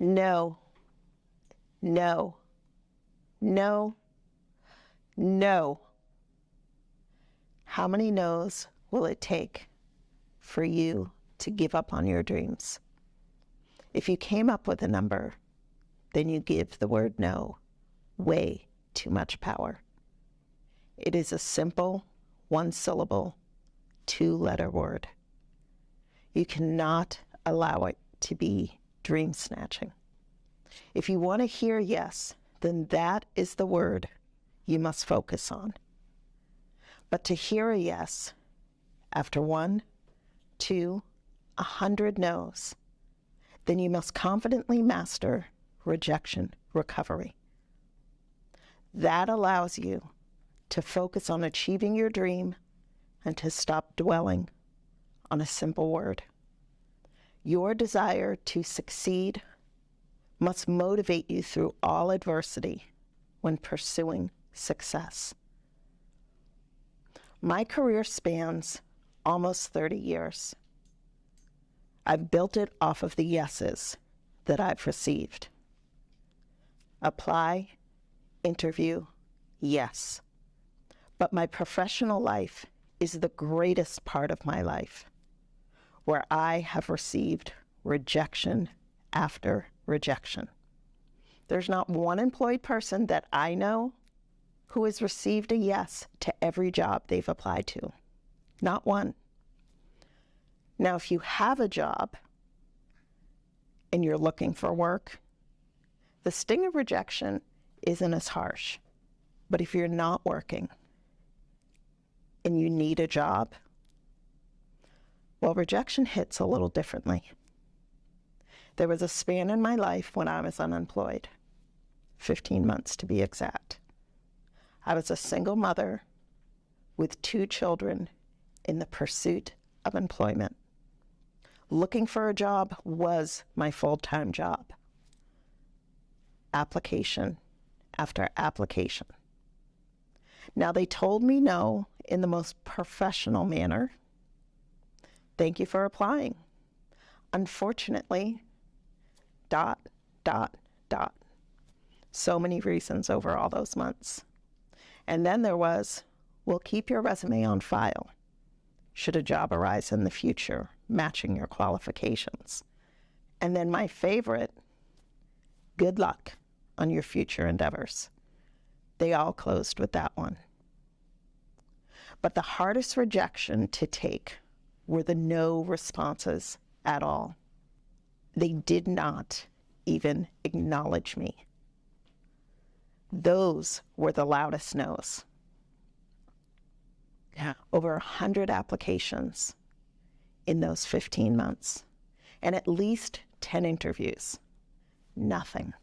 No, no, no, no. How many no's will it take for you to give up on your dreams? If you came up with a number, then you give the word no way too much power. It is a simple, one-syllable, two-letter word. You cannot allow it to be dream snatching. If you want to hear yes, then that is the word you must focus on. But to hear a yes after 1, 2, 100 no's, then you must confidently master rejection recovery. That allows you to focus on achieving your dream and to stop dwelling on a simple word. Your desire to succeed must motivate you through all adversity when pursuing success. My career spans almost 30 years. I've built it off of the yeses that I've received. Apply, interview, yes. But my professional life is the greatest part of my life, where I have received rejection after rejection. There's not one employed person that I know who has received a yes to every job they've applied to. Not one. Now, if you have a job and you're looking for work, the sting of rejection isn't as harsh. But if you're not working and you need a job, well, rejection hits a little differently. There was a span in my life when I was unemployed, 15 months to be exact. I was a single mother with 2 children in the pursuit of employment. Looking for a job was my full-time job. Application after application. Now, they told me no in the most professional manner. Thank you for applying. Unfortunately, ... So many reasons over all those months. And then there was, we'll keep your resume on file should a job arise in the future matching your qualifications. And then my favorite, good luck on your future endeavors. They all closed with that one. But the hardest rejection to take were the no responses at all. They did not even acknowledge me. Those were the loudest no's. Over 100 applications in those 15 months, and at least 10 interviews. Nothing.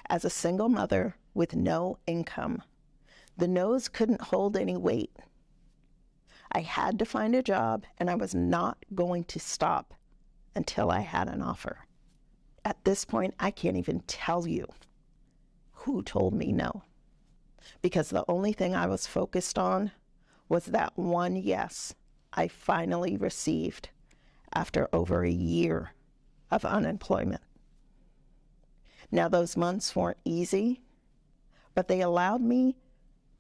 As a single mother with no income, the no's couldn't hold any weight. I had to find a job, and I was not going to stop until I had an offer. At this point, I can't even tell you who told me no, because the only thing I was focused on was that one yes I finally received after over a year of unemployment. Now, those months weren't easy, but they allowed me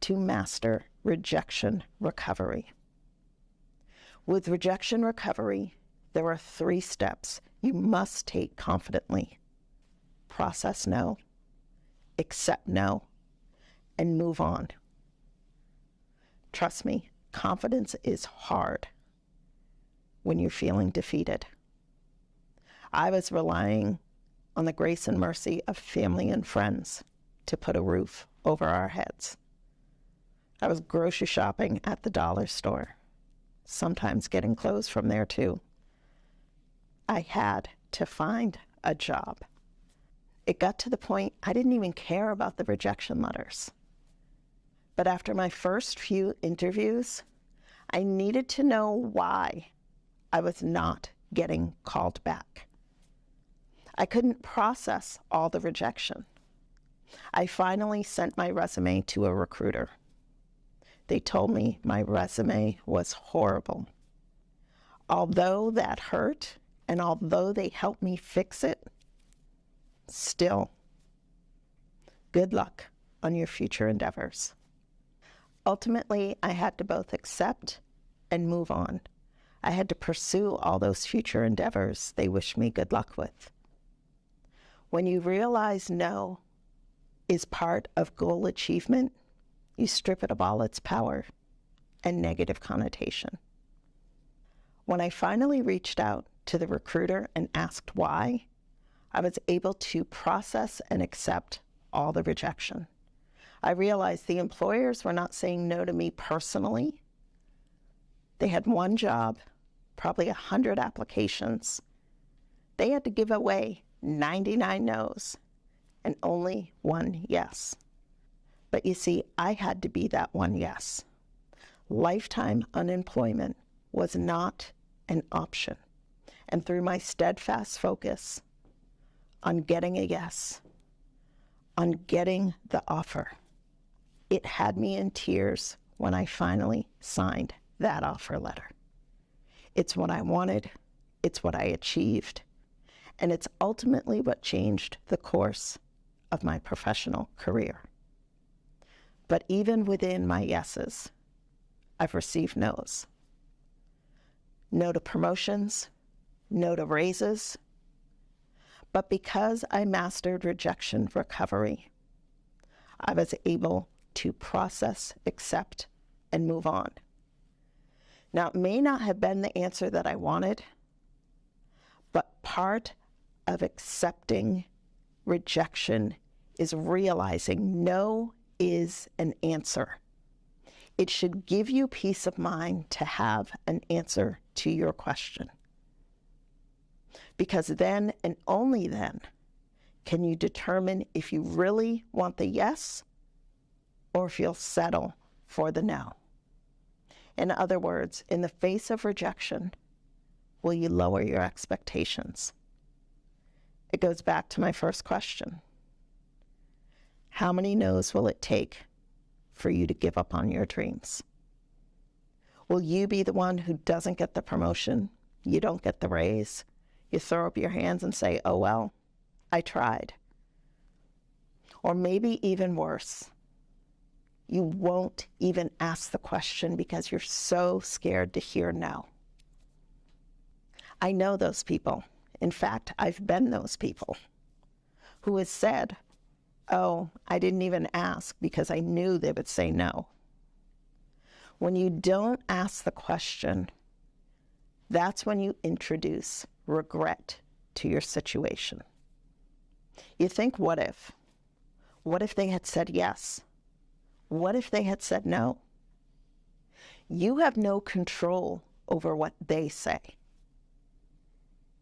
to master rejection recovery. With rejection recovery, there are 3 steps you must take confidently. Process no, accept no, and move on. Trust me, confidence is hard when you're feeling defeated. I was relying on the grace and mercy of family and friends to put a roof over our heads. I was grocery shopping at the dollar store, sometimes getting clothes from there too. I had to find a job. It got to the point I didn't even care about the rejection letters. But after my first few interviews, I needed to know why I was not getting called back. I couldn't process all the rejection. I finally sent my resume to a recruiter. They told me my resume was horrible. Although that hurt, and although they helped me fix it, still, good luck on your future endeavors. Ultimately, I had to both accept and move on. I had to pursue all those future endeavors they wished me good luck with. When you realize no is part of goal achievement, you strip it of all its power and negative connotation. When I finally reached out to the recruiter and asked why, I was able to process and accept all the rejection. I realized the employers were not saying no to me personally. They had one job, probably 100 applications. They had to give away 99 no's and only one yes. But you see, I had to be that one yes. Lifetime unemployment was not an option. And through my steadfast focus on getting a yes, on getting the offer, it had me in tears when I finally signed that offer letter. It's what I wanted, it's what I achieved, and it's ultimately what changed the course of my professional career. But even within my yeses, I've received no's. No to promotions, no to raises. But because I mastered rejection recovery, I was able to process, accept, and move on. Now, it may not have been the answer that I wanted, but part of accepting rejection is realizing no is an answer. It should give you peace of mind to have an answer to your question. Because then and only then can you determine if you really want the yes or if you'll settle for the no. In other words, in the face of rejection, will you lower your expectations? It goes back to my first question. How many no's will it take for you to give up on your dreams? Will you be the one who doesn't get the promotion, you don't get the raise, you throw up your hands and say, oh well, I tried? Or maybe even worse, you won't even ask the question because you're so scared to hear no. I know those people. In fact, I've been those people who has said, oh, I didn't even ask because I knew they would say no. When you don't ask the question, that's when you introduce regret to your situation. You think, what if? What if they had said yes? What if they had said no? You have no control over what they say.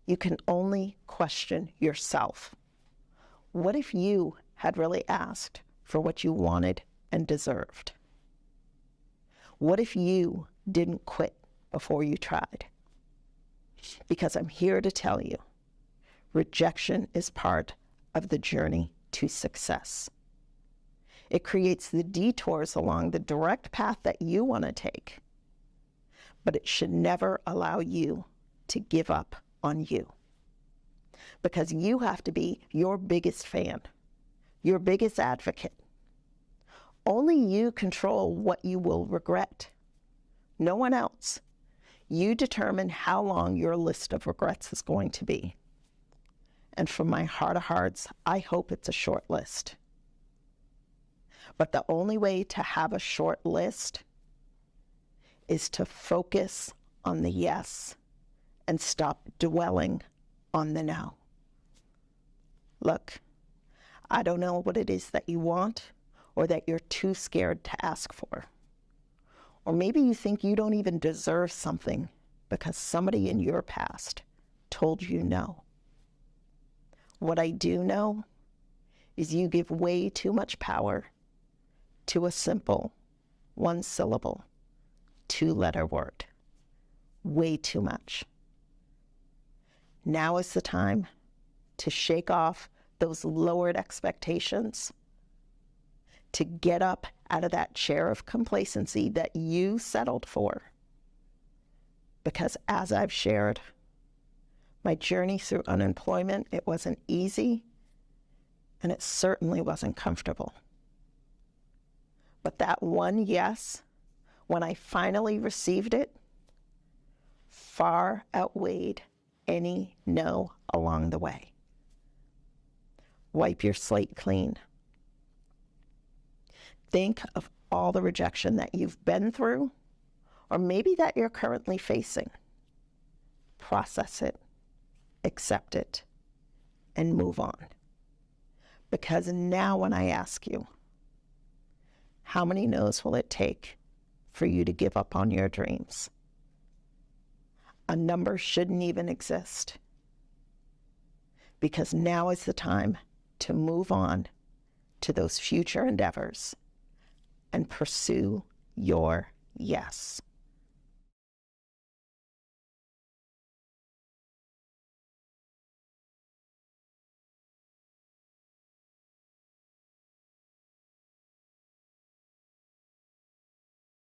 You can only question yourself. What if you had really asked for what you wanted and deserved? What if you didn't quit before you tried? Because I'm here to tell you, rejection is part of the journey to success. It creates the detours along the direct path that you want to take, but it should never allow you to give up on you. Because you have to be your biggest fan, your biggest advocate. Only you control what you will regret. No one else. You determine how long your list of regrets is going to be. And from my heart of hearts, I hope it's a short list. But the only way to have a short list is to focus on the yes and stop dwelling on the no. Look, I don't know what it is that you want or that you're too scared to ask for. Or maybe you think you don't even deserve something because somebody in your past told you no. What I do know is you give way too much power to a simple, one-syllable, two-letter word. Way too much. Now is the time to shake off those lowered expectations, to get up out of that chair of complacency that you settled for. Because as I've shared, my journey through unemployment, it wasn't easy, and it certainly wasn't comfortable. But that one yes, when I finally received it, far outweighed any no along the way. Wipe your slate clean. Think of all the rejection that you've been through, or maybe that you're currently facing. Process it, accept it, and move on. Because now when I ask you, how many no's will it take for you to give up on your dreams? A number shouldn't even exist. Because now is the time to move on to those future endeavors and pursue your yes.